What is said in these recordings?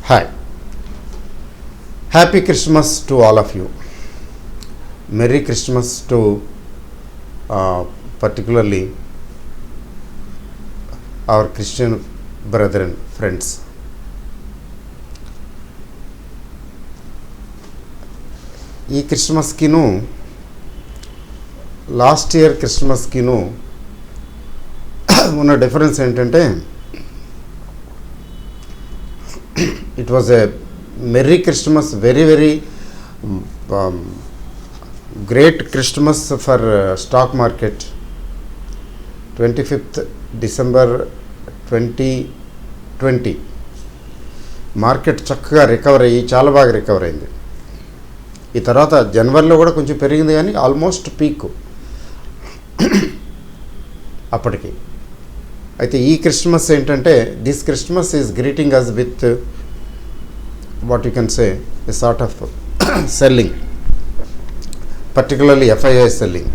Hi. Happy Christmas to all of you. Merry Christmas to particularly our Christian brethren, friends. ఈ క్రిస్మస్కిను last year క్రిస్మస్కిను ఉన్న difference ఏంటంటే it was a merry Christmas, very great Christmas for stock market. 25th December 2020 market చక్కగా recover అయ్యి చాలా బాగా recover అయింది. ఈ తర్వాత జనవరిలో కూడా కొంచెం పెరిగింది, కానీ ఆల్మోస్ట్ పీక్ అప్పటికి. అయితే ఈ క్రిస్మస్ ఏంటంటే this Christmas is greeting us with what you can say a sort of selling, particularly FII selling.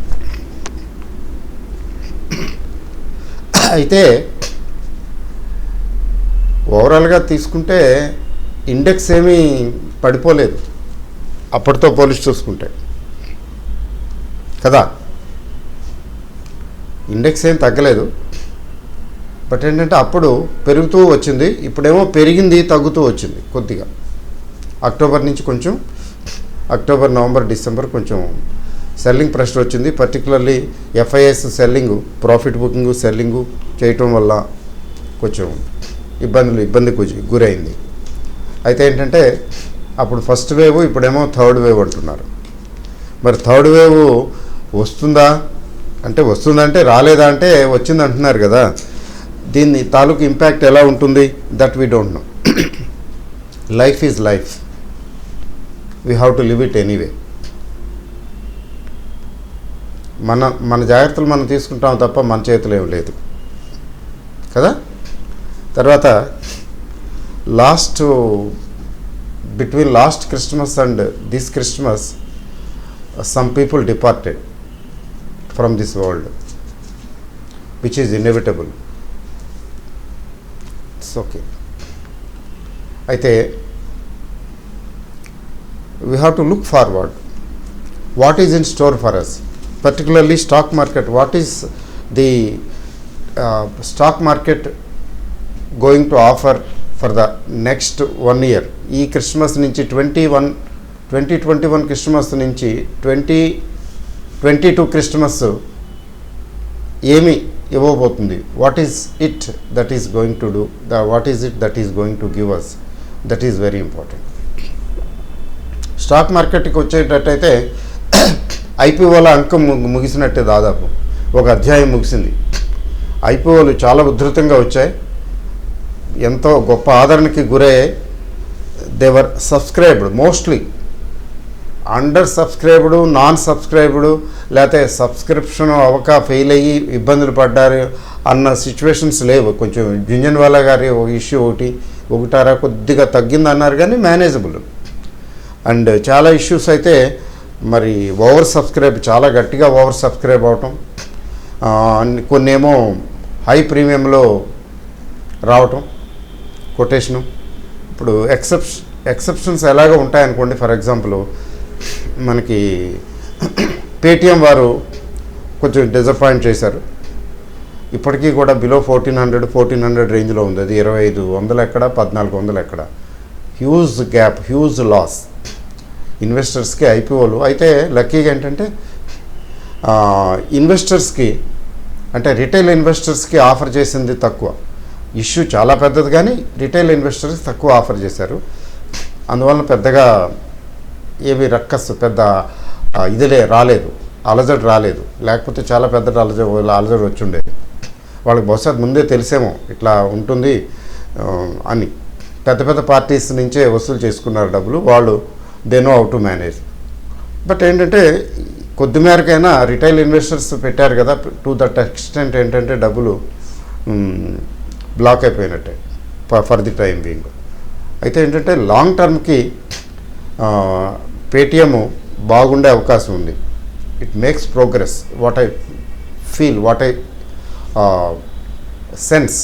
అయితే ఓవరాల్గా తీసుకుంటే ఇండెక్స్ ఏమీ పడిపోలేదు అప్పటితో పోలిసి చూసుకుంటే కదా. ఇండెక్స్ ఏం తగ్గలేదు, బట్ ఏంటంటే అప్పుడు పెరుగుతూ వచ్చింది, ఇప్పుడేమో పెరిగింది తగ్గుతూ వచ్చింది కొద్దిగా. అక్టోబర్ నుంచి కొంచెం అక్టోబర్, నవంబర్, డిసెంబర్ కొంచెం సెల్లింగ్ ప్రెషర్ వచ్చింది. Particularly FIIs selling, profit booking selling చేయటం వల్ల కొంచెం ఇబ్బందికి గురైంది. అయితే ఏంటంటే అప్పుడు ఫస్ట్ వేవ్, ఇప్పుడేమో థర్డ్ వేవ్ అంటున్నారు. మరి థర్డ్ వేవ్ వస్తుందంటే రాలేదా అంటే వచ్చింది అంటున్నారు కదా. దీన్ని తాలూకు ఇంపాక్ట్ ఎలా ఉంటుంది that we don't know. Life is life, we have to live it anyway. మన జాగ్రత్తలు మనం తీసుకుంటాం తప్ప మన చేతులు ఏం లేదు కదా. తర్వాత between last Christmas and this Christmas some people departed from this world, which is inevitable. It's okay. అయితే we have to look forward what is in store for us, particularly stock market. What is the stock market going to offer for the next 1 year? ఈ Christmas నుంచి 2021 Christmas నుంచి 2022 Christmas ఏమి ఇవ్వబోతుంది? What is it that is going to do, what is it that is going to give us? That is very important. Stock మార్కెట్కి వచ్చేటట్టయితే IPOల అంకం ముగిసినట్టే, దాదాపు ఒక అధ్యాయం ముగిసింది. IPOలు చాలా ఉధృతంగా వచ్చాయి, ఎంతో గొప్ప ఆదరణకి గురయ్యాయి. దేవర్ subscribed, mostly under subscribed, non subscribed, లేకపోతే సబ్స్క్రిప్షన్ అవ్వక ఫెయిల్ అయ్యి ఇబ్బందులు పడ్డారు అన్న సిచ్యువేషన్స్ లేవు. కొంచెం జుంజన్వాలా గారి ఒక ఇష్యూ ఒకటారా కొద్దిగా తగ్గింది అన్నారు, కానీ మేనేజబుల్. అండ్ చాలా ఇష్యూస్ అయితే మరి చాలా గట్టిగా ఓవర్ సబ్స్క్రైబ్ అవటం, కొన్ని ఏమో హై ప్రీమియంలో రావటం, కొటేషను. ఇప్పుడు ఎక్సెప్షన్స్ ఎలాగ ఉంటాయనుకోండి. ఫర్ ఎగ్జాంపుల్ మనకి పేటిఎం వారు కొంచెం డిసప్పాయింట్ చేశారు. ఇప్పటికీ కూడా బిలో 1400 రేంజ్లో ఉంది. అది 2500 ఎక్కడ, 1400 ఎక్కడ. హ్యూజ్ గ్యాప్, హ్యూజ్ లాస్ ఇన్వెస్టర్స్కి IPOలు. అయితే లక్కీగా ఏంటంటే ఇన్వెస్టర్స్కి, అంటే రిటైల్ ఇన్వెస్టర్స్కి ఆఫర్ చేసింది తక్కువ. ఇష్యూ చాలా పెద్దది, కానీ రిటైల్ ఇన్వెస్టర్స్కి తక్కువ ఆఫర్ చేశారు. అందువలన పెద్దగా ఏవి పెద్ద రాలేదు, అలజడి రాలేదు. లేకపోతే చాలా పెద్ద అలజడి వచ్చి ఉండేది. వాళ్ళకి బహుశా ముందే తెలిసేమో ఇట్లా ఉంటుంది అని. పెద్ద పార్టీస్ నుంచే వసూలు చేసుకున్నారు డబ్బులు, వాళ్ళు they know how to manage. But ఏంటంటే కొద్ది మేరకైనా రిటైల్ ఇన్వెస్టర్స్ పెట్టారు కదా, టు దట్ ఎక్స్టెంట్ ఏంటంటే డబ్బులు బ్లాక్ అయిపోయినట్టే ఫర్ ది టైం బీయింగ్. అయితే ఏంటంటే లాంగ్ టర్మ్కి పేటిఎం బాగుండే అవకాశం ఉంది. It makes progress, what I feel, what I sense.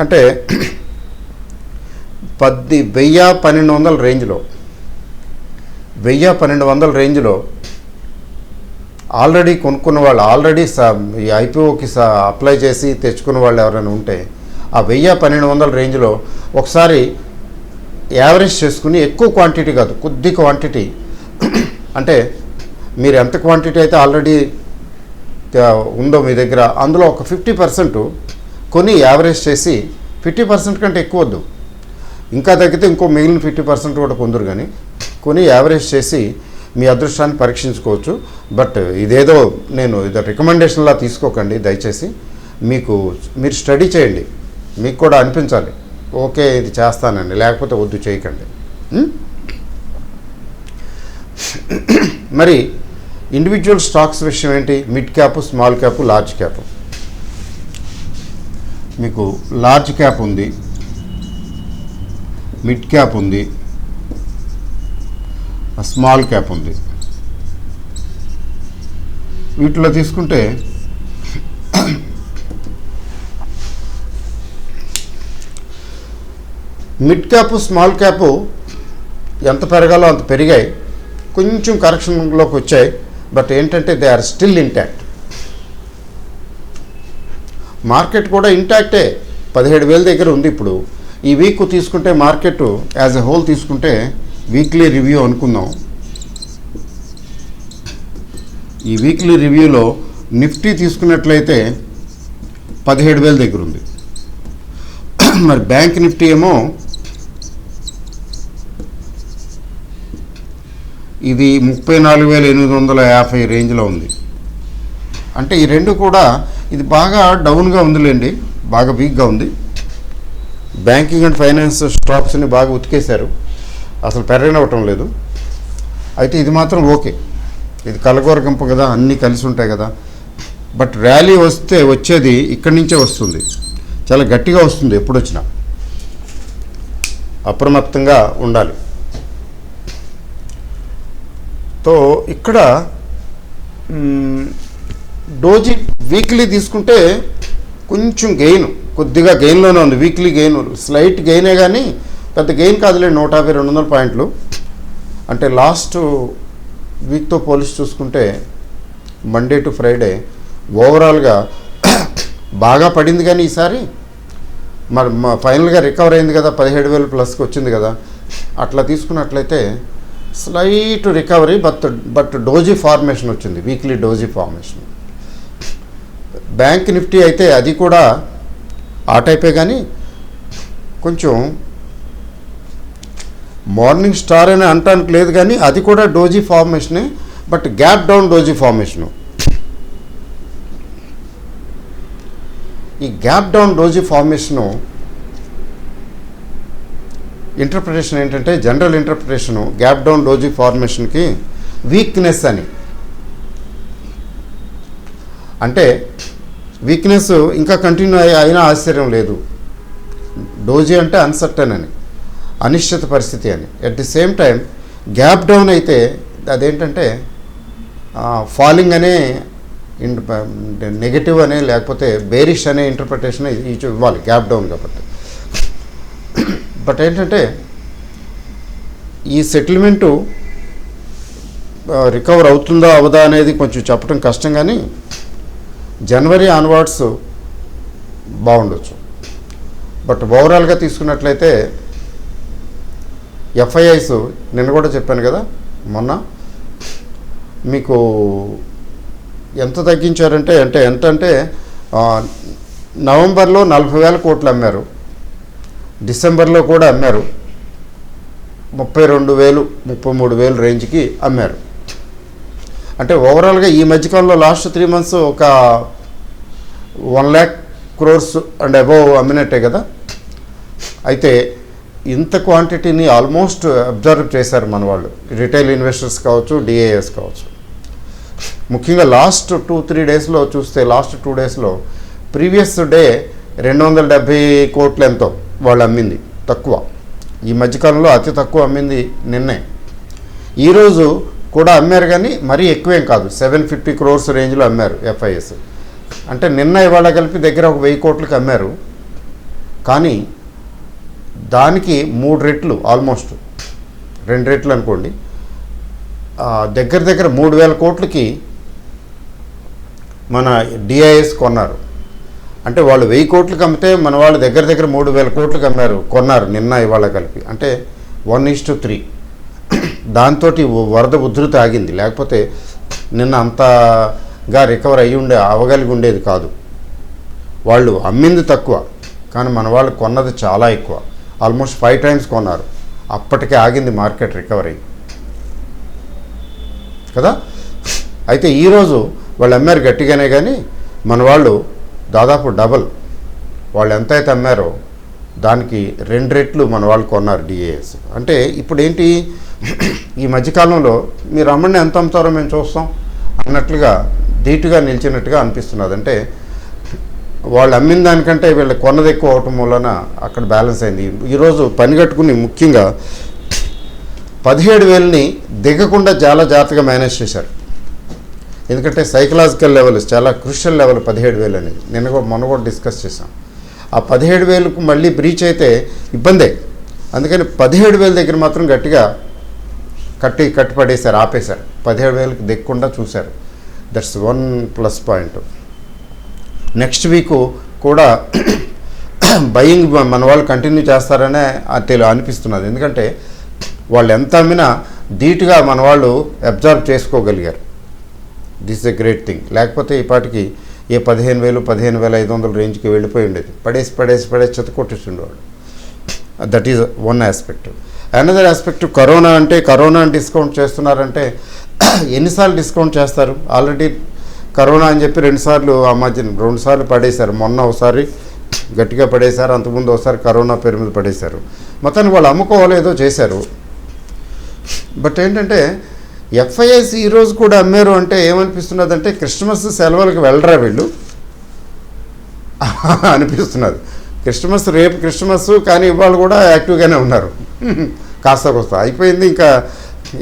అంటే 1000-1200 రేంజ్లో 1000-1200 రేంజ్లో ఆల్రెడీ కొనుక్కున్న వాళ్ళు, ఆల్రెడీ ఈ ఐపీఓకి అప్లై చేసి తెచ్చుకున్న వాళ్ళు ఎవరైనా ఉంటే ఆ 1000-1200 రేంజ్లో ఒకసారి యావరేజ్ చేసుకుని, ఎక్కువ క్వాంటిటీ కాదు, కొద్ది క్వాంటిటీ, అంటే మీరు ఎంత క్వాంటిటీ అయితే ఆల్రెడీ ఉందో మీ దగ్గర అందులో ఒక 50% కొని యావరేజ్ చేసి, 50% కంటే ఎక్కువ వద్దు, ఇంకా తగ్గితే ఇంకో మిగిలిన 50% కూడా కొందరు, కానీ కొని యావరేజ్ చేసి మీ అదృష్టాన్ని పరీక్షించుకోవచ్చు. బట్ ఇదేదో ఇది రికమెండేషన్లా తీసుకోకండి దయచేసి. మీరు స్టడీ చేయండి, మీకు కూడా అనిపించాలి ఓకే ఇది చేస్తానండి, లేకపోతే వద్దు చేయకండి. మరి ఇండివిజువల్ స్టాక్స్ విషయం ఏంటి? Mid cap, small cap, large cap. మీకు లార్జ్ క్యాప్ ఉంది, మిడ్ క్యాప్ ఉంది, స్మాల్ క్యాప్ ఉంది. వీటిలో తీసుకుంటే మిడ్ క్యాప్, స్మాల్ క్యాప్ ఎంత పెరగాలో అంత పెరిగాయి, కొంచెం కరెక్షన్లోకి వచ్చాయి. బట్ ఏంటంటే they are still intact. Market కూడా ఇంటాక్టే, 17,000 దగ్గర ఉంది ఇప్పుడు. ఈ వీక్ తీసుకుంటే మార్కెట్ యాజ్ ఎ హోల్ తీసుకుంటే వీక్లీ రివ్యూ అనుకుందాం. ఈ వీక్లీ రివ్యూలో నిఫ్టీ తీసుకున్నట్లయితే 17,000 దగ్గర ఉంది. మరి బ్యాంక్ నిఫ్టీ ఏమో ఇది 34,850 రేంజ్లో ఉంది. అంటే ఈ రెండు కూడా ఇది బాగా డౌన్గా ఉందిలేండి, బాగా వీక్గా ఉంది. బ్యాంకింగ్ అండ్ ఫైనాన్స్ స్టాక్స్ని బాగా ఉతికేశారు, అసలు పెరగనివ్వటం లేదు. అయితే ఇది మాత్రం ఓకే, ఇది కలగోరగంప కదా, అన్నీ కలిసి ఉంటాయి కదా. బట్ ర్యాలీ వచ్చేది ఇక్కడి నుంచే వస్తుంది, చాలా గట్టిగా వస్తుంది. ఎప్పుడు వచ్చినా అప్రమత్తంగా ఉండాలి. తో ఇక్కడ డోజీ వీక్లీ తీసుకుంటే కొంచెం కొద్దిగా గెయిన్లోనే ఉంది. వీక్లీ గెయిన్ స్లైట్ గెయినే, కానీ పెద్ద గెయిన్ కాదులే, 150-200 పాయింట్లు. అంటే లాస్ట్ వీక్తో పోలిసి చూసుకుంటే మండే టు ఫ్రైడే ఓవరాల్గా బాగా పడింది. కానీ ఈసారి మరి ఫైనల్గా రికవర్ అయింది కదా, 17,000 ప్లస్కి వచ్చింది కదా. అట్లా తీసుకున్నట్లయితే slight recovery, but doji formation వచ్చింది, weekly doji formation. Bank Nifty అయితే అది కూడా ఆ టైపే, కానీ కొంచెం మార్నింగ్ స్టార్ అని అంటానికి లేదు, కానీ అది కూడా డోజీ ఫార్మేషనే, but gap down doji formation. ఈ gap down doji formation interpretation ఏంటంటే, general interpretation gap down doji ఫార్మేషన్కి వీక్నెస్ అని. అంటే వీక్నెస్ ఇంకా కంటిన్యూ అయినా ఆశ్చర్యం లేదు. డోజీ అంటే అన్సర్టన్ అని, అనిశ్చిత పరిస్థితి అని. At the same time gap down అయితే అదేంటంటే ఫాలింగ్ అనే నెగటివ్ అనే, లేకపోతే బేరిష్ అనే ఇంటర్ప్రిటేషన్ ఇవ్వాలి గ్యాప్ డౌన్ కాబట్టి. బట్ ఏంటంటే ఈ సెటిల్మెంటు రికవర్ అవుతుందా అవదా అనేది కొంచెం చెప్పడం కష్టం, కానీ జనవరి ఆన్వర్డ్స్ బాగుండొచ్చు. బట్ ఓవరాల్గా తీసుకున్నట్లయితే ఎఫ్ఐఐస్ నిన్న కూడా చెప్పాను కదా, మొన్న మీకు ఎంత తగ్గించారంటే ఎంతంటే నవంబర్లో 40,000 కోట్లు అమ్మారు, డిసెంబర్లో కూడా అమ్మారు 32,000, 33,000 రేంజ్కి అమ్మారు. అంటే ఓవరాల్గా ఈ మధ్యకాలంలో లాస్ట్ 3 months ఒక 1 lakh crores అండ్ అబోవ్ అమ్మినట్టే కదా. అయితే ఇంత క్వాంటిటీని ఆల్మోస్ట్ అబ్జర్వ్ చేశారు మన వాళ్ళు, రిటైల్ ఇన్వెస్టర్స్ కావచ్చు, డిఏఎస్ కావచ్చు. ముఖ్యంగా లాస్ట్ 2-3 డేస్లో చూస్తే, లాస్ట్ 2 డేస్లో ప్రీవియస్ డే 270 కోట్లు ఎంతో వాళ్ళు అమ్మింది, తక్కువ. ఈ మధ్యకాలంలో అతి తక్కువ అమ్మింది నిన్నే. ఈరోజు కూడా అమ్మారు, కానీ మరీ ఎక్కువేం కాదు, 750 crores రేంజ్లో అమ్మారు ఎఫ్ఐఎస్. అంటే నిన్న ఇవాళ కలిపి దగ్గర ఒక 1000 కోట్లకి అమ్మారు. కానీ దానికి 3 రెట్లు, ఆల్మోస్ట్ 2 రెట్లు అనుకోండి, దగ్గర దగ్గర 3,000 కోట్లకి మన డిఐఎస్ కొన్నారు. అంటే వాళ్ళు 1000 కోట్లకి అమ్మితే మన వాళ్ళు దగ్గర దగ్గర 3,000 కోట్లకి కొన్నారు నిన్న ఇవాళ కలిపి. అంటే 1:3. దాంతో వరద ఉధృతి ఆగింది. లేకపోతే నిన్న అంతగా రికవర్ అవ్వగలిగి ఉండేది కాదు. వాళ్ళు అమ్మింది తక్కువ, కానీ మన వాళ్ళు కొన్నది చాలా ఎక్కువ. ఆల్మోస్ట్ 5 times కొన్నారు. అప్పటికే ఆగింది మార్కెట్ రికవరీ కదా. అయితే ఈరోజు వాళ్ళు అమ్మారు గట్టిగానే, కానీ మన వాళ్ళు దాదాపు డబల్, వాళ్ళు ఎంతైతే అమ్మారో దానికి 2 రెట్లు మన వాళ్ళు కొన్నారు డిఏఎస్. అంటే ఇప్పుడు ఏంటి, ఈ మధ్యకాలంలో మీరు అమ్మండి ఎంత అమ్ముతారో మేము చూస్తాం అన్నట్లుగా ధీటుగా నిలిచినట్టుగా అనిపిస్తున్నది. అంటే వాళ్ళు అమ్మిన దానికంటే వీళ్ళు కొన్నది ఎక్కువ అవటం వలన అక్కడ బ్యాలెన్స్ అయింది. ఈరోజు పని కట్టుకుని ముఖ్యంగా 17,000ని దిగకుండా చాలా జాగ్రత్తగా మేనేజ్ చేశారు. ఎందుకంటే సైకలాజికల్ లెవెల్ చాలా క్రూషియల్ లెవెల్ 17,000 అనేది. మొన్న కూడా డిస్కస్ చేశాం. ఆ 17,000కు మళ్ళీ బ్రీచ్ అయితే ఇబ్బందే. అందుకని 17,000 దగ్గర మాత్రం గట్టిగా కట్టిపడేశారు, ఆపేశారు. 17,000కి దిగకుండా చూశారు. That's 1 plus point. Next week కూడా బయింగ్ మన వాళ్ళు కంటిన్యూ చేస్తారనే అనిపిస్తున్నది. ఎందుకంటే వాళ్ళు ఎంత అమ్మినా ధీటుగా మన వాళ్ళు అబ్జర్వ్ చేసుకోగలిగారు. This a great thing. లేకపోతే ఈ పాటికి ఏ 15,000 15,500 రేంజ్కి వెళ్ళిపోయి ఉండేది. పడేసి చెత్తకొట్టేస్తుండేవాడు. That is one aspect. Another aspect, corona discount చేస్తున్నారంటే ఎన్నిసార్లు డిస్కౌంట్ చేస్తారు? ఆల్రెడీ కరోనా అని చెప్పి 2 సార్లు ఆ మధ్య 2 సార్లు పడేశారు. మొన్న ఒకసారి గట్టిగా పడేశారు, అంతకుముందు ఒకసారి కరోనా పేరు మీద పడేశారు. మొత్తానికి వాళ్ళు అమ్ముకోవాలేదో చేశారు. బట్ ఏంటంటే ఎఫ్ఐఎస్ ఈరోజు కూడా అమ్మారు అంటే ఏమనిపిస్తున్నదంటే క్రిస్మస్ సెలవులకు వెళ్ళరా వీళ్ళు అనిపిస్తున్నది. రేపు క్రిస్మస్, కానీ ఇవాళ కూడా యాక్టివ్గానే ఉన్నారు. కాస్త అయిపోయింది, ఇంకా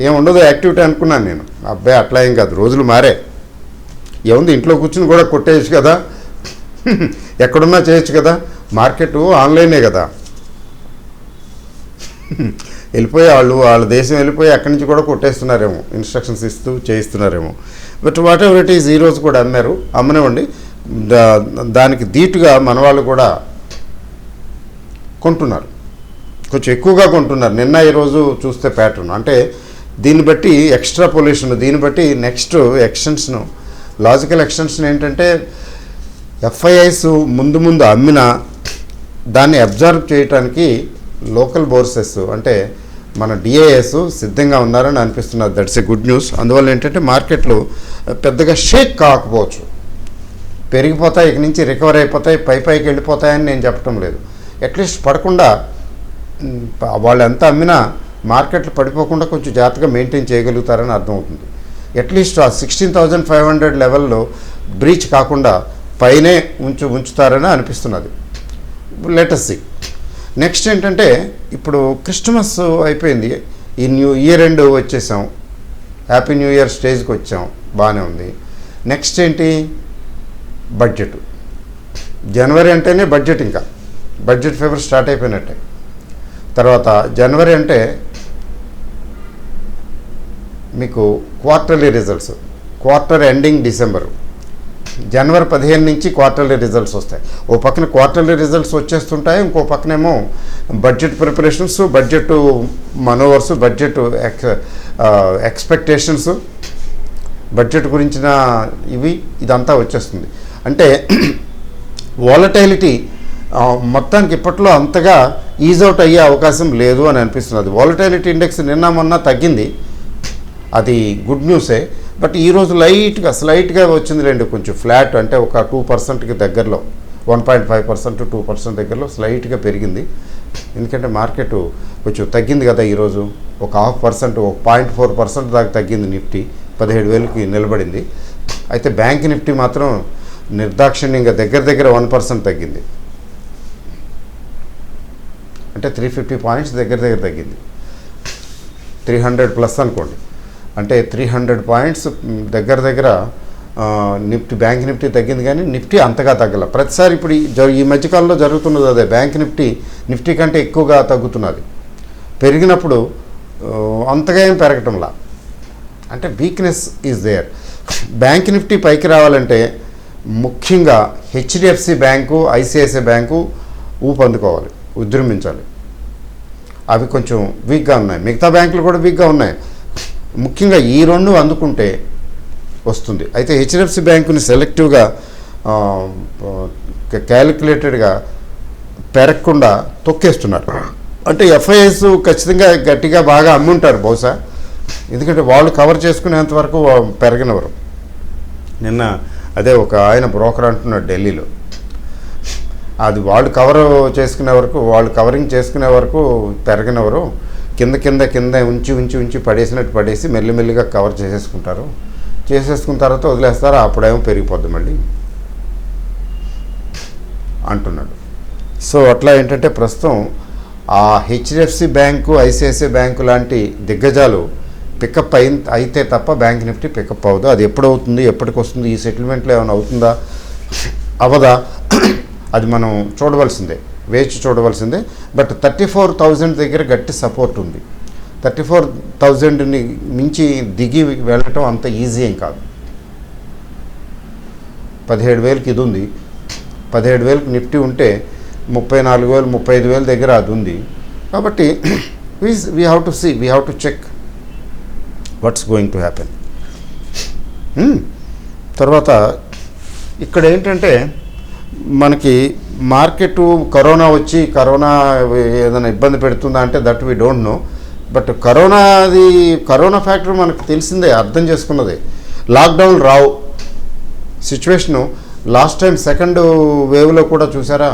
ఏముండదు యాక్టివిటీ అనుకున్నాను నేను. అబ్బాయి అట్లా ఏం కాదు, రోజులు మారే. ఏముంది, ఇంట్లో కూర్చుని కూడా కొట్టేయచ్చు కదా, ఎక్కడున్నా చేయొచ్చు కదా. మార్కెట్ ఆన్లైనే కదా. వెళ్ళిపోయి వాళ్ళ దేశం వెళ్ళిపోయి అక్కడి నుంచి కూడా కొట్టేస్తున్నారేమో, ఇన్స్ట్రక్షన్స్ ఇస్తూ చేయిస్తున్నారేమో. But whatever it is, ఈరోజు కూడా అమ్మనివ్వండి. దానికి ధీటుగా మన వాళ్ళు కూడా కొంటున్నారు, కొంచెం ఎక్కువగా కొంటున్నారు. నిన్న ఈరోజు చూస్తే ప్యాటర్న్ అంటే దీన్ని బట్టి ఎక్స్ట్రాపోలేషన్, దీన్ని బట్టి నెక్స్ట్ ఎక్స్టెన్షన్, లాజికల్ ఎక్స్టెన్షన్ ఏంటంటే ఎఫ్ఐఐస్ ముందు అమ్మిన దాన్ని అబ్జర్వ్ చేయడానికి లోకల్ బోర్సెస్ అంటే మన డిఐఎస్ సిద్ధంగా ఉన్నారని అనిపిస్తున్నారు. That's a good news. అందువల్ల ఏంటంటే మార్కెట్లు పెద్దగా షేక్ కాకపోవచ్చు, పెరిగిపోతాయి, ఇక నుంచి రికవర్ అయిపోతాయి, పైకి వెళ్ళిపోతాయని నేను చెప్పడం లేదు. అట్లీస్ట్ పడకుండా, వాళ్ళు ఎంత అమ్మినా మార్కెట్లు పడిపోకుండా కొంచెం జాగ్రత్తగా మెయింటైన్ చేయగలుగుతారని అర్థమవుతుంది. అట్లీస్ట్ ఆ 16,500 లెవెల్లో బ్రీచ్ కాకుండా పైనే ఉంచుతారని అనిపిస్తున్నది. Let us see. నెక్స్ట్ ఏంటంటే ఇప్పుడు క్రిస్మస్ అయిపోయింది, ఈ న్యూ ఇయర్ ఎండ్ వచ్చేసాం, హ్యాపీ న్యూ ఇయర్ స్టేజ్కి వచ్చాం, బాగానే ఉంది. నెక్స్ట్ ఏంటి, బడ్జెట్. జనవరి అంటేనే బడ్జెట్, ఇంకా బడ్జెట్ ఫేవర్ స్టార్ట్ అయిపోయినట్టే. తర్వాత జనవరి అంటే మీకు quarterly results, quarter ending December. జనవరి 15 నుంచి క్వార్టర్లీ రిజల్ట్స్ వస్తాయి. ఓ పక్కన క్వార్టర్లీ రిజల్ట్స్ వచ్చేస్తుంటాయి, ఇంకో పక్కనేమో budget preparations, budget manoeuvres, budget expectations, budget గురించిన ఇదంతా వచ్చేస్తుంది. అంటే వాలటైలిటీ మొత్తానికి ఇప్పట్లో అంతగా ఈజ్ అవుట్ అయ్యే అవకాశం లేదు అని అనిపిస్తున్నది. వాలటైలిటీ ఇండెక్స్ నిన్న మొన్న తగ్గింది, అది గుడ్ న్యూసే. బట్ ఈరోజు స్లైట్గా వచ్చింది లేండి, కొంచెం ఫ్లాట్, అంటే ఒక 2%కి దగ్గరలో, 1.5% 2% దగ్గరలో స్లైట్గా పెరిగింది. ఎందుకంటే మార్కెట్ కొంచెం తగ్గింది కదా ఈరోజు, ఒక 0.5%, ఒక 0.4% దాకా తగ్గింది. నిఫ్టీ 17,000కి నిలబడింది. అయితే బ్యాంక్ నిఫ్టీ మాత్రం నిర్దాక్షిణ్యంగా దగ్గర 1% తగ్గింది. అంటే 350 పాయింట్స్ దగ్గర తగ్గింది. 300+ అనుకోండి, అంటే 300 పాయింట్స్ దగ్గర నిఫ్టీ బ్యాంక్ నిఫ్టీ తగ్గింది కానీ నిఫ్టీ అంతగా తగ్గల. ప్రతిసారి ఇప్పుడు ఈ మధ్యకాలంలో జరుగుతున్నది అదే, బ్యాంక్ నిఫ్టీ కంటే ఎక్కువగా తగ్గుతున్నది. పెరిగినప్పుడు అంతగా ఏం పెరగటంలా, అంటే weakness is there. Bank nifty పైకి రావాలంటే ముఖ్యంగా హెచ్డిఎఫ్సి బ్యాంకు, ఐసిఐసిఐ బ్యాంకు ఊపందుకోవాలి, ఉద్యమించాలి. అవి కొంచెం వీక్గా ఉన్నాయి, మిగతా బ్యాంకులు కూడా వీక్గా ఉన్నాయి. ముఖ్యంగా ఈ రెండు అందుకుంటే వస్తుంది. అయితే హెచ్డిఎఫ్సి బ్యాంకుని సెలెక్టివ్గా క్యాలిక్యులేటెడ్గా పెరగకుండా తొక్కేస్తున్నారు. అంటే ఎఫ్ఐఎస్ ఖచ్చితంగా గట్టిగా బాగా అమ్ముంటారు బహుశా, ఎందుకంటే వాళ్ళు కవర్ చేసుకునేంత వరకు పెరగనివ్వరు. నిన్న అదే ఒక ఆయన బ్రోకర్ అంటున్నాడు ఢిల్లీలో, అది వాళ్ళు కవర్ చేసుకునే వరకు, వాళ్ళు కవరింగ్ చేసుకునే వరకు పెరగనివ్వరు, కింద కింద కింద ఉంచి ఉంచి ఉంచి పడేసినట్టు పడేసి మెల్లిమెల్లిగా కవర్ చేసేసుకుంటారు, చేసేసుకున్న తర్వాత వదిలేస్తారు, అప్పుడేమో పెరిగిపోద్ది మళ్ళీ అంటున్నాడు. సో అట్లా ఏంటంటే ప్రస్తుతం ఆ హెచ్డిఎఫ్సి బ్యాంకు, ఐసిఐసిఐ బ్యాంకు లాంటి దిగ్గజాలు పికప్ అయితే తప్ప బ్యాంక్ నిఫ్టీ పికప్ అవ్వదు. అది ఎప్పుడవుతుంది, ఎప్పటికి వస్తుంది, ఈ సెటిల్మెంట్లో ఏమైనా అవుతుందా అవదా అది మనం చూడవలసిందే, వేచి చూడవలసిందే. బట్ 34,000 దగ్గర గట్టి సపోర్ట్ ఉంది. 34,000ని మించి దిగి వెళ్ళటం అంత ఈజీ ఏం కాదు. 17,000కి ఇది ఉంది, 17,000కి నిఫ్టీ ఉంటే 34,000 35,000 దగ్గర అది ఉంది. కాబట్టి we have to see, we have to check what's going to happen. తర్వాత ఇక్కడ ఏంటంటే మనకి మార్కెట్ కరోనా వచ్చి కరోనా ఏదైనా ఇబ్బంది పెడుతుందా అంటే that we don't know. But corona factor మనకు తెలిసిందే, అర్థం చేసుకున్నదే. లాక్డౌన్ రావు సిచ్యువేషను లాస్ట్ టైం సెకండ్ వేవ్లో కూడా చూసారా,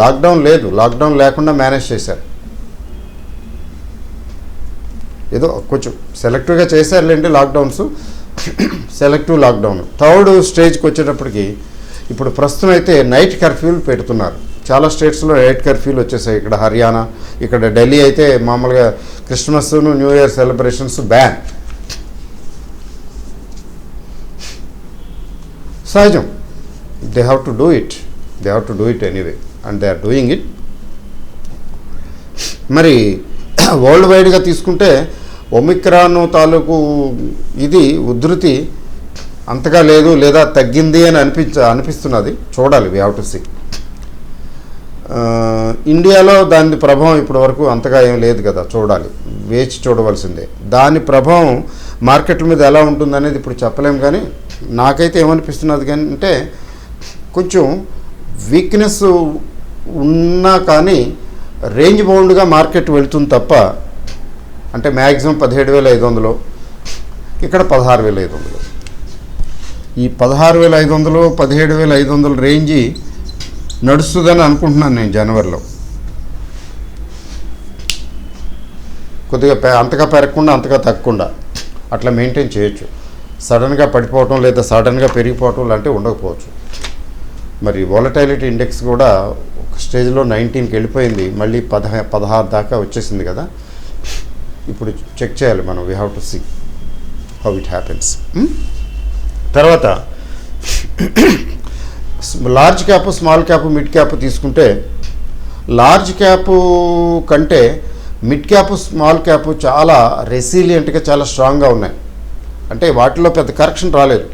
లాక్డౌన్ లేదు, లాక్డౌన్ లేకుండా మేనేజ్ చేశారు. ఏదో కొంచెం సెలెక్టివ్గా చేశారులేండి లాక్డౌన్స్, సెలెక్టివ్ లాక్డౌన్. థర్డ్ స్టేజ్కి వచ్చేటప్పటికి ఇప్పుడు ప్రస్తుతం అయితే నైట్ కర్ఫ్యూలు పెడుతున్నారు. చాలా స్టేట్స్లో నైట్ కర్ఫ్యూలు వచ్చేసాయి. ఇక్కడ హర్యానా, ఇక్కడ ఢిల్లీ అయితే మామూలుగా క్రిస్మస్ను న్యూ ఇయర్ సెలబ్రేషన్స్ బ్యాన్. సహజం, they have to do it anyway and they are doing it. మరి వరల్డ్ వైడ్గా తీసుకుంటే ఒమిక్రాన్ తాలూకు ఇది ఉధృతి అంతగా లేదు, లేదా తగ్గింది అని అనిపిస్తున్నది. చూడాలి, వీ హ్యావ్ టు సీ. ఇండియాలో దాని ప్రభావం ఇప్పటి వరకు అంతగా ఏం లేదు కదా, చూడాలి, వేచి చూడవలసిందే. దాని ప్రభావం మార్కెట్ల మీద ఎలా ఉంటుందనేది ఇప్పుడు చెప్పలేం. కానీ నాకైతే ఏమనిపిస్తున్నది కానీ అంటే కొంచెం వీక్నెస్ ఉన్నా కానీ రేంజ్ బౌండ్గా మార్కెట్ వెళ్తుంది తప్ప, అంటే మ్యాక్సిమం 17,500, ఇక్కడ 16,500. ఈ 16,500 17,500 రేంజి నడుస్తుందని అనుకుంటున్నాను నేను జనవరిలో. కొద్దిగా అంతగా పెరగకుండా అంతగా తగ్గకుండా అట్లా మెయింటైన్ చేయొచ్చు. సడన్గా పడిపోవటం లేదా సడన్గా పెరిగిపోవటం లాంటివి ఉండకపోవచ్చు. మరి వాలటైలిటీ ఇండెక్స్ కూడా ఒక స్టేజ్లో 19కి వెళ్ళిపోయింది, మళ్ళీ 16 దాకా వచ్చేసింది కదా. ఇప్పుడు చెక్ చేయాలి మనం, we have to see how it happens. తర్వాత large cap, small cap, mid cap తీసుకుంటే లార్జ్ క్యాప్ కంటే మిడ్ క్యాప్, స్మాల్ క్యాప్ చాలా రెసిలియంట్గా, చాలా స్ట్రాంగ్గా ఉన్నాయి. అంటే వాటిలో పెద్ద కరెక్షన్ రాలేదు.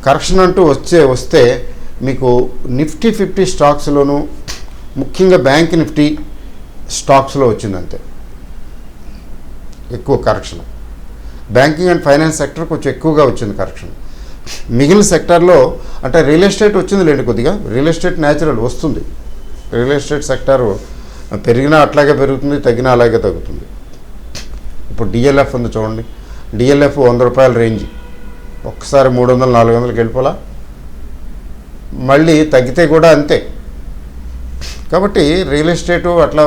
కరెక్షన్ అంటూ వస్తే మీకు నిఫ్టీ 50 స్టాక్స్లోనూ ముఖ్యంగా బ్యాంక్ నిఫ్టీ స్టాక్స్లో వచ్చిందంతే ఎక్కువ correction. Banking and finance sector కొంచెం ఎక్కువగా వచ్చింది కరెక్షన్. మిగిలిన సెక్టార్లో అంటే రియల్ ఎస్టేట్ వచ్చింది లేండి, కొద్దిగా రియల్ ఎస్టేట్ న్యాచురల్ వస్తుంది. రియల్ ఎస్టేట్ సెక్టారు పెరిగినా అట్లాగే పెరుగుతుంది, తగ్గినా అలాగే తగ్గుతుంది. ఇప్పుడు డిఎల్ఎఫ్ ఉంది చూడండి, డిఎల్ఎఫ్ 100 రూపాయల రేంజ్, ఒక్కసారి 300 400కి వెళ్ళిపోలా, మళ్ళీ తగ్గితే కూడా అంతే. కాబట్టి రియల్ ఎస్టేటు అట్లా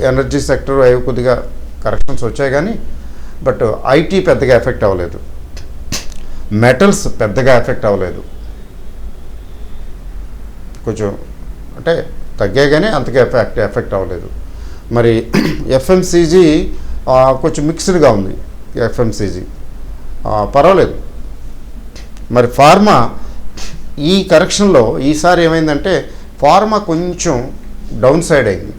ఎనర్జీ సెక్టర్ అవి కొద్దిగా కరెక్షన్స్ వచ్చాయి కానీ, బట్ ఐటీ పెద్దగా ఎఫెక్ట్ అవ్వలేదు, మెటల్స్ పెద్దగా ఎఫెక్ట్ అవ్వలేదు. కొంచెం అంటే తగ్గాయి కానీ అంతగా ఎఫెక్ట్ అవ్వలేదు. మరి ఎఫ్ఎంసీజీ కొంచెం మిక్స్డ్గా ఉంది. ఎఫ్ఎంసీజీ పర్వాలేదు, మరి ఫార్మా ఈ కరెక్షన్లో ఈసారి ఏమైందంటే ఫార్మా కొంచెం డౌన్ సైడ్ అయింది.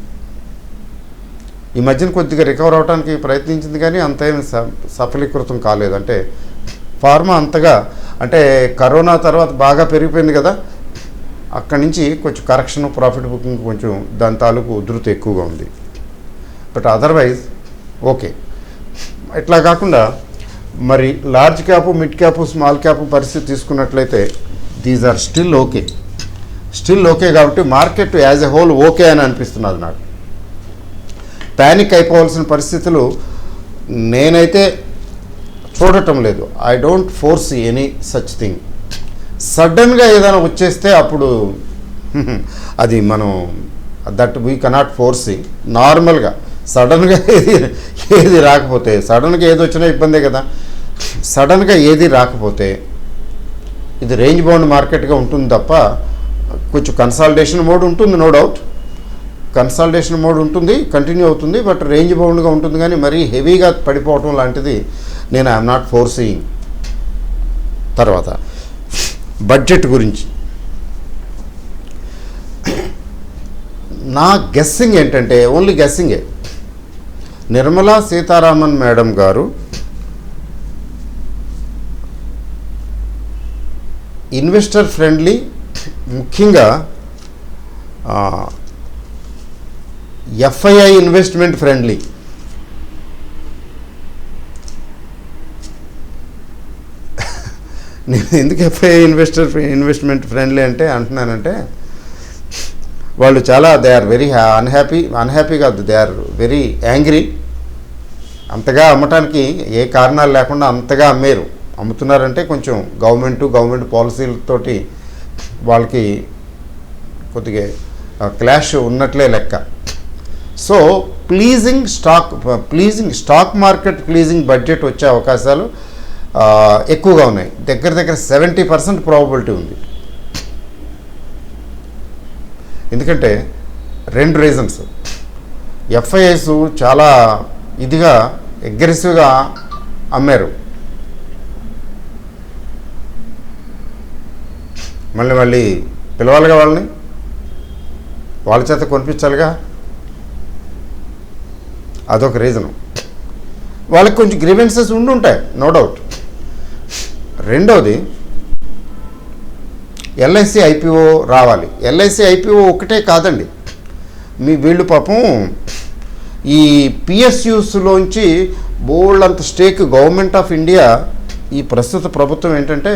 ఈ మధ్యన కొద్దిగా రికవర్ అవడానికి ప్రయత్నించింది కానీ అంత ఏమి సఫలీకృతం కాలేదు. అంటే ఫార్మా అంతగా, అంటే కరోనా తర్వాత బాగా పెరిగిపోయింది కదా, అక్కడి నుంచి కొంచెం కరెక్షన్, ప్రాఫిట్ బుకింగ్ కొంచెం దాని తాలూకు ఉధృతి ఎక్కువగా ఉంది. But otherwise okay. ఇట్లా కాకుండా మరి large cap, mid cap, small cap పరిస్థితి తీసుకున్నట్లయితే దీస్ ఆర్ స్టిల్ ఓకే కాబట్టి market as a whole okay అని అనిపిస్తున్నది నాకు. ప్యానిక్ అయిపోవాల్సిన పరిస్థితులు నేనైతే చూడటం లేదు. I don't force any such thing. సడన్గా ఏదైనా వచ్చేస్తే అప్పుడు అది మనం దట్ వీ కెనాట్ ఫోర్స్. నార్మల్గా సడన్గా ఏది రాకపోతే, సడన్గా ఏది వచ్చినా ఇబ్బందే కదా. సడన్గా ఏది రాకపోతే ఇది రేంజ్ బౌండ్ మార్కెట్గా ఉంటుంది తప్ప కొంచెం కన్సాలిడేషన్ మోడ్ ఉంటుంది, నో డౌట్. కన్సాలిడేషన్ మోడ్ ఉంటుంది, కంటిన్యూ అవుతుంది, బట్ రేంజ్ బౌండ్గా ఉంటుంది. కానీ మరీ హెవీగా పడిపోవటం లాంటిది నేను ఐఎమ్ నాట్ ఫోర్సింగ్. తర్వాత బడ్జెట్ గురించి నా గెస్సింగ్ ఏంటంటే, ఓన్లీ గెస్సింగే, నిర్మలా సీతారామన్ మేడం గారు ఇన్వెస్టర్ ఫ్రెండ్లీ, ముఖ్యంగా ఎఫ్ఐఐ ఇన్వెస్ట్మెంట్ ఫ్రెండ్లీ. నేను ఎందుకు ఎఫ్ఐఐ ఇన్వెస్ట్మెంట్ ఫ్రెండ్లీ అంటున్నానంటే వాళ్ళు చాలా దే ఆర్ వెరీ అన్హ్యాపీ కాదు, దే ఆర్ వెరీ యాంగ్రీ. అంతగా అమ్మటానికి ఏ కారణాలు లేకుండా అంతగా అమ్ముతున్నారంటే కొంచెం గవర్నమెంట్ పాలసీలతోటి వాళ్ళకి కొద్దిగా క్లాష్ ఉన్నట్లే లెక్క. So pleasing stock market pleasing budget వచ్చే అవకాశాలు ఎక్కువగా ఉన్నాయి. దగ్గర 70% ప్రాబబిలిటీ ఉంది. ఎందుకంటే 2 రీజన్స్. ఎఫ్ఐఐస్ చాలా ఇదిగా అగ్రెసివ్గా అమ్మారు. మళ్ళీ పిలవాలిగా వాళ్ళని, వాళ్ళ చేత కొనిపించాలిగా, అదొక రీజను. వాళ్ళకి కొంచెం గ్రీవెన్సెస్ ఉండుంటాయి, నో డౌట్. రెండవది ఎల్ఐసి ఐపీఓ రావాలి. ఎల్ఐసి ఐపీఓ ఒకటే కాదండి, వీళ్ళు పాపం ఈ పిఎస్యూస్లోంచి బోల్డంత స్టేక్ గవర్నమెంట్ ఆఫ్ ఇండియా, ఈ ప్రస్తుత ప్రభుత్వం ఏంటంటే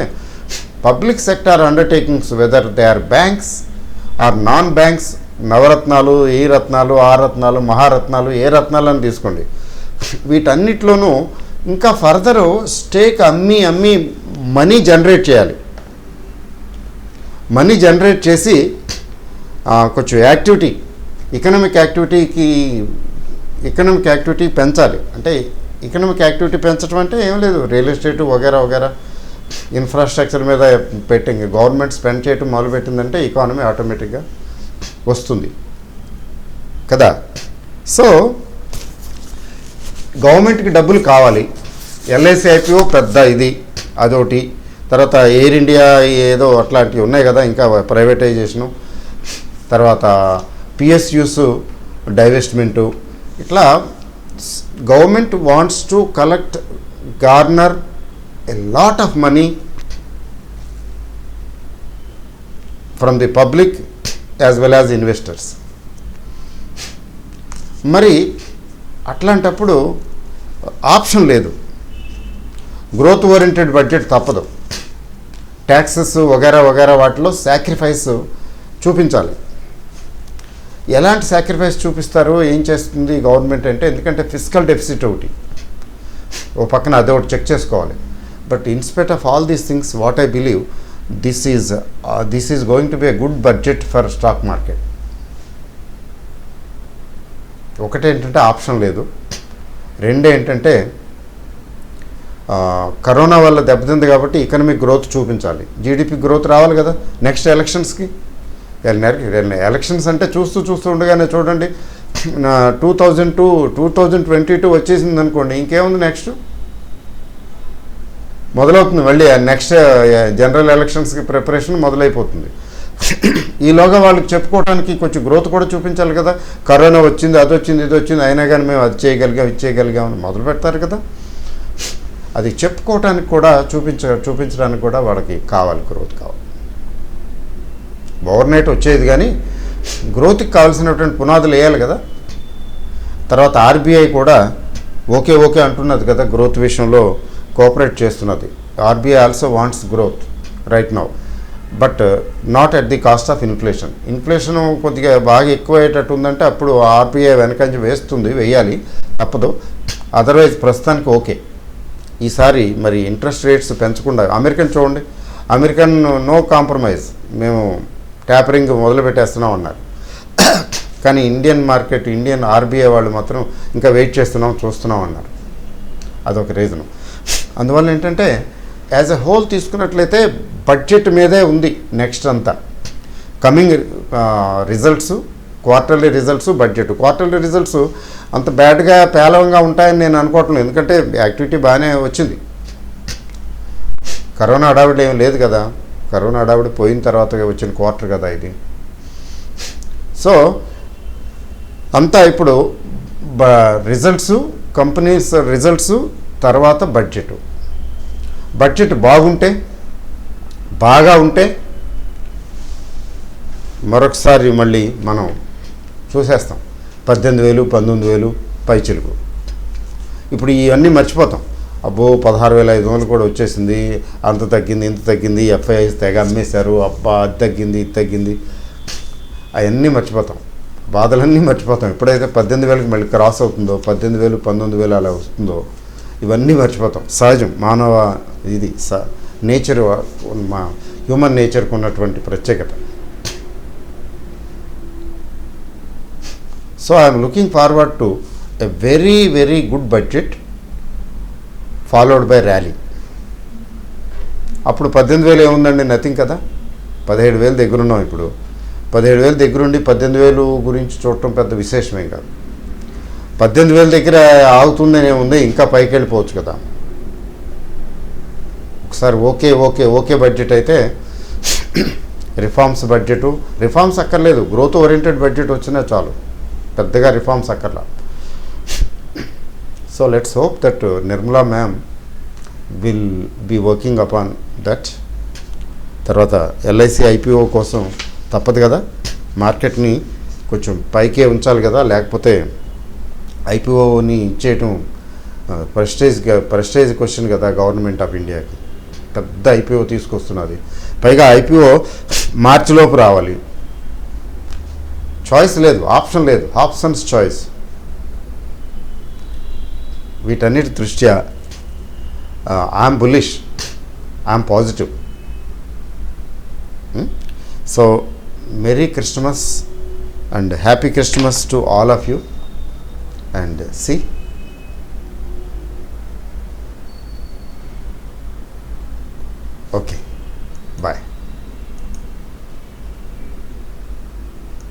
public sector undertakings, whether they are banks or non banks, నవరత్నాలు, ఈ రత్నాలు, ఆ రత్నాలు, మహారత్నాలు, ఏ రత్నాలు అని తీసుకోండి, వీటన్నిటిలోనూ ఇంకా ఫర్దర్ స్టేక్ అమ్మి మనీ జనరేట్ చేయాలి. మనీ జనరేట్ చేసి కొంచెం ఎకనామిక్ యాక్టివిటీ పెంచాలి. అంటే ఎకనామిక్ యాక్టివిటీ పెంచడం అంటే ఏం లేదు, రియల్ ఎస్టేట్ వగేరా ఇన్ఫ్రాస్ట్రక్చర్ మీద గవర్నమెంట్ స్పెండ్ చేయటం మొదలుపెట్టిందంటే ఎకానమీ ఆటోమేటిక్గా వస్తుంది కదా. సో గవర్నమెంట్కి డబ్బులు కావాలి. ఎల్ఐసి ఐపీఓ పెద్ద ఇది, అదొకటి. తర్వాత ఎయిర్ ఇండియా ఏదో అట్లాంటివి ఉన్నాయి కదా, ఇంకా ప్రైవేటైజేషను, తర్వాత పిఎస్యూస్ డైవెస్ట్మెంటు, ఇట్లా government wants to garner a lot of money from the public as well as investors. మరి అట్లాంటప్పుడు ఆప్షన్ లేదు, గ్రోత్ ఓరియంటెడ్ బడ్జెట్ తప్పదు. ట్యాక్సెస్ వగేరా వాటిలో సాక్రిఫైస్ చూపించాలి. ఎలాంటి సాక్రిఫైస్ చూపిస్తారు, ఏం చేస్తుంది గవర్నమెంట్ అంటే, ఎందుకంటే ఫిస్కల్ డెఫిసిట్ ఒకటి ఓ పక్కన అదొకటి చెక్ చేసుకోవాలి. But in spite of all these things, what I believe, this is going to be a good budget for stock market. ఒకటేంటంటే ఆప్షన్ లేదు, రెండేంటంటే కరోనా వల్ల దెబ్బతింది కాబట్టి ఎకనామిక్ గ్రోత్ చూపించాలి, జీడిపి గ్రోత్ రావాలి కదా నెక్స్ట్ ఎలక్షన్స్కి. ఎలక్షన్స్ అంటే చూస్తూ ఉండగానే చూడండి 2022 వచ్చేసింది అనుకోండి, ఇంకేముంది నెక్స్ట్ మొదలవుతుంది మళ్ళీ నెక్స్ట్ జనరల్ ఎలక్షన్స్కి ప్రిపరేషన్ మొదలైపోతుంది. ఈలోగా వాళ్ళకి చెప్పుకోవడానికి కొంచెం గ్రోత్ కూడా చూపించాలి కదా. కరోనా వచ్చింది, అది వచ్చింది, ఇది వచ్చింది, అయినా కానీ మేము అది చేయగలిగాం, ఇది చేయగలిగాం అని మొదలు పెడతారు కదా. అది చెప్పుకోవటానికి కూడా చూపించడానికి కూడా వాళ్ళకి కావాలి, గ్రోత్ కావాలి. ఓవర్నైట్ వచ్చేది కానీ గ్రోత్కి కావాల్సినటువంటి పునాదులు వేయాలి కదా. తర్వాత ఆర్బీఐ కూడా ఓకే అంటున్నది కదా, గ్రోత్ విషయంలో కోఆపరేట్ చేస్తున్నది. RBI also wants growth right now, but not at the cost of inflation. Inflation కొద్దిగా బాగా ఎక్కువయ్యేటట్టు ఉందంటే అప్పుడు ఆర్బీఐ వెనకంచి వేయాలి, తప్పదు. అదర్వైజ్ ప్రస్తుతానికి ఓకే. ఈసారి మరి ఇంట్రెస్ట్ రేట్స్ పెంచకుండా, అమెరికన్ చూడండి, అమెరికన్ నో కాంప్రమైజ్, మేము ట్యాపరింగ్ మొదలు పెట్టేస్తున్నాం అన్నారు. కానీ ఇండియన్ మార్కెట్, ఇండియన్ ఆర్బీఐ వాళ్ళు మాత్రం ఇంకా వెయిట్ చూస్తున్నాం అన్నారు. అదొక రీజను. అందువల్ల ఏంటంటే యాజ్ ఎ హోల్ తీసుకున్నట్లయితే బడ్జెట్ మీదే ఉంది నెక్స్ట్ అంతా. Coming results, quarterly results, budget. Quarterly results అంత బ్యాడ్గా పేలవంగా ఉంటాయని నేను అనుకోవట్లేదు, ఎందుకంటే యాక్టివిటీ బాగానే వచ్చింది. కరోనా హడావిడి ఏం లేదు కదా, కరోనా హడావిడి పోయిన తర్వాత వచ్చిన క్వార్టర్ కదా ఇది. సో అంతా ఇప్పుడు రిజల్ట్స్, కంపెనీస్ రిజల్ట్స్, తర్వాత బడ్జెట్ బాగా ఉంటే మరొకసారి మళ్ళీ మనం చూసేస్తాం 18,000 19,000 పైచిలుకు. ఇప్పుడు ఇవన్నీ మర్చిపోతాం. అబ్బో 16,500 కూడా వచ్చేసింది, అంత తగ్గింది, ఇంత తగ్గింది, ఎఫ్ఐఐస్ తెగ అమ్మేశారు, అబ్బా అది తగ్గింది, ఇది తగ్గింది, అవన్నీ మర్చిపోతాం, బాధలన్నీ మర్చిపోతాం. ఎప్పుడైతే 18,000కి మళ్ళీ క్రాస్ అవుతుందో, 18,000 19,000 అలా వస్తుందో, ఇవన్నీ మర్చిపోతాం. సహజం, మానవ ఇది నేచర్, మా హ్యూమన్ నేచర్కి ఉన్నటువంటి ప్రత్యేకత. So I'm looking forward to a very good budget followed by rally. అప్పుడు 18,000 ఏముందండి, నథింగ్ కదా. 17,000 దగ్గర ఉన్నాం ఇప్పుడు. 17,000 దగ్గరుండి 18,000 గురించి చూడటం పెద్ద విశేషమేం కాదు. 18,000 దగ్గర ఆగుతుందనే ఉంది, ఇంకా పైకి వెళ్ళిపోవచ్చు కదా. ఒకసారి ఓకే బడ్జెట్ అయితే రిఫార్మ్స్ అక్కర్లేదు, గ్రోత్ ఓరియంటెడ్ బడ్జెట్ వచ్చినా చాలు, పెద్దగా రిఫార్మ్స్ అక్కర్లా. So let's hope that Nirmala ma'am will be working upon that. తర్వాత ఎల్ఐసి ఐపీఓ కోసం తప్పదు కదా, మార్కెట్ని కొంచెం పైకే ఉంచాలి కదా, లేకపోతే ఐపీఓని ఇచ్చేయటం ప్రెస్టేజ్ క్వశ్చన్ కదా గవర్నమెంట్ ఆఫ్ ఇండియాకి. పెద్ద ఐపీఓ తీసుకొస్తున్నది, పైగా ఐపీఓ మార్చిలోపు రావాలి. చాయిస్ లేదు, ఆప్షన్ లేదు, ఆప్షన్స్ చాయిస్. వీటన్నిటి దృష్ట్యా I'm bullish, I'm positive. So merry Christmas and happy Christmas to all of you. And see okay.